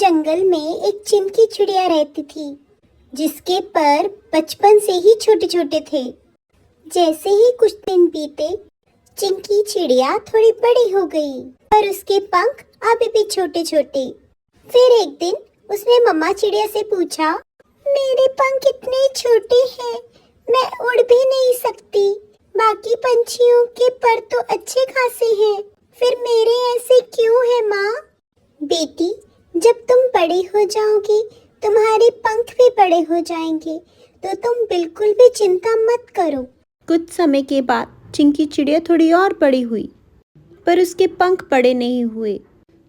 जंगल में एक चिंकी चिड़िया रहती थी, जिसके पर बचपन से ही छोटे छोटे थे। जैसे ही कुछ दिन बीते, चिंकी चिड़िया थोड़ी बड़ी हो गई, पर उसके पंख अभी भी छोटे छोटे। फिर एक दिन उसने मम्मा चिड़िया से पूछा, मेरे पंख इतने छोटे हैं, मैं उड़ भी नहीं सकती। बाकी पंछियों के पर तो अच्छे खासे हैं, फिर मेरे ऐसे क्यों हैं माँ? बेटी, जब तुम बड़ी हो जाओगी, तुम्हारे पंख भी बड़े हो जाएंगे, तो तुम बिल्कुल भी चिंता मत करो। कुछ समय के बाद चिंकी चिड़िया थोड़ी और बड़ी हुई, पर उसके पंख बड़े नहीं हुए।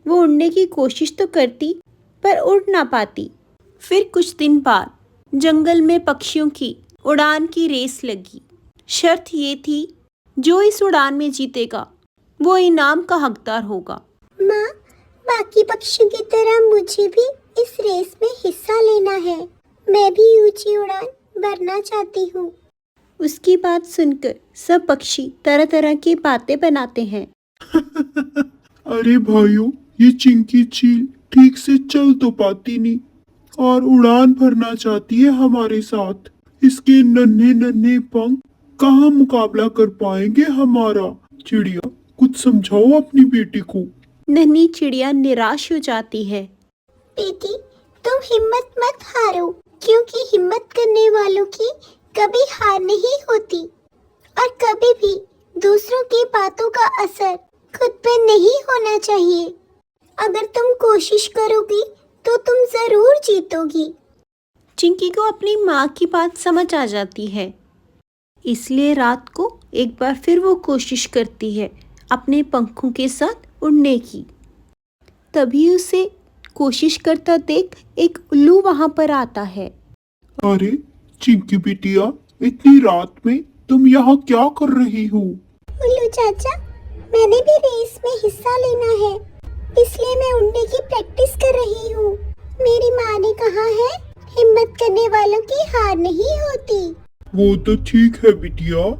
वो उड़ने की कोशिश तो करती, पर उड़ ना पाती। फिर कुछ दिन बाद जंगल में पक्षियों की उड़ान की रेस लगी। शर्त ये थी, जो इस उड़ान में जीतेगा वो इनाम का हकदार होगा। माँ, बाकी पक्षियों की तरह मुझे भी इस रेस में हिस्सा लेना है। मैं भी ऊंची उड़ान भरना चाहती हूँ। उसकी बात सुनकर सब पक्षी तरह तरह की बातें बनाते हैं। अरे भाइयों, ये चिंकी चील ठीक से चल तो पाती नहीं और उड़ान भरना चाहती है हमारे साथ। इसके नन्हे नन्हे पंख कहाँ मुकाबला कर पाएंगे हमारा। चिड़िया, कुछ समझाओ अपनी बेटी को। नन्ही चिड़िया निराश हो जाती है। बेटी, तुम हिम्मत मत हारो, क्योंकि हिम्मत करने वालों की कभी हार नहीं होती, और कभी भी दूसरों की बातों का असर खुद पे नहीं होना चाहिए। अगर तुम कोशिश करोगी तो तुम जरूर जीतोगी। चिंकी को अपनी माँ की बात समझ आ जाती है, इसलिए रात को एक बार फिर वो कोशिश करती है अपने पंखों के साथ उड़ने की। तभी उसे कोशिश करता देख एक उल्लू वहां पर आता है। अरे चिंकी बिटिया, इतनी रात में तुम यहाँ क्या कर रही हो? उल्लू चाचा, मैंने भी रेस में हिस्सा लेना है, इसलिए मैं उड़ने की प्रैक्टिस कर रही हूँ। मेरी माँ ने कहा है, हिम्मत करने वालों की हार नहीं होती। वो तो ठीक है बिटिया,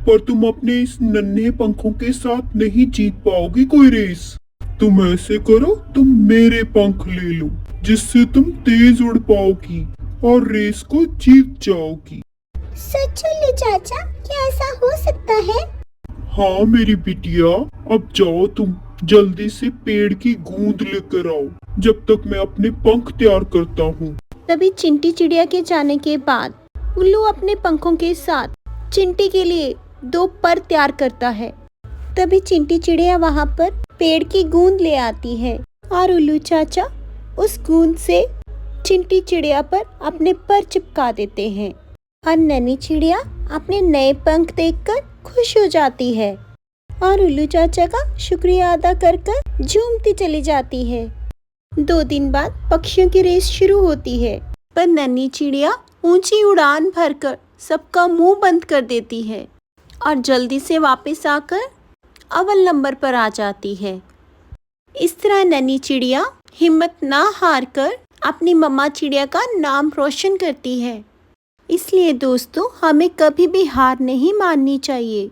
पर तुम अपने इस नन्हे पंखों के साथ नहीं जीत पाओगी कोई रेस। तुम ऐसे करो, तुम मेरे पंख ले लो, जिससे तुम तेज उड़ पाओगी और रेस को जीत जाओगी। सच उल्लू चाचा, क्या ऐसा हो सकता है? हाँ मेरी बिटिया, अब जाओ तुम जल्दी से पेड़ की गूंद लेकर आओ, जब तक मैं अपने पंख तैयार करता हूँ। तभी चिंटी चिड़िया के जाने के बाद उल्लू अपने पंखों के साथ चिंटी के लिए 2 पर तैयार करता है। तभी चिंटी चिड़िया वहां पर पेड़ की गूंद ले आती है और उल्लू चाचा उस गूंद से चिंटी चिड़िया पर अपने पर चिपका देते हैं और नन्ही चिड़िया अपने नए पंख देखकर खुश हो जाती है और उल्लू चाचा का शुक्रिया अदा कर कर झूमती चली जाती है। 2 दिन बाद पक्षियों की रेस शुरू होती है, पर नन्ही चिड़िया ऊंची उड़ान भरकर सबका मुंह बंद कर देती है और जल्दी से वापस आकर अव्वल नंबर पर आ जाती है। इस तरह नन्ही चिड़िया हिम्मत ना हार कर अपनी मम्मा चिड़िया का नाम रोशन करती है। इसलिए दोस्तों, हमें कभी भी हार नहीं माननी चाहिए।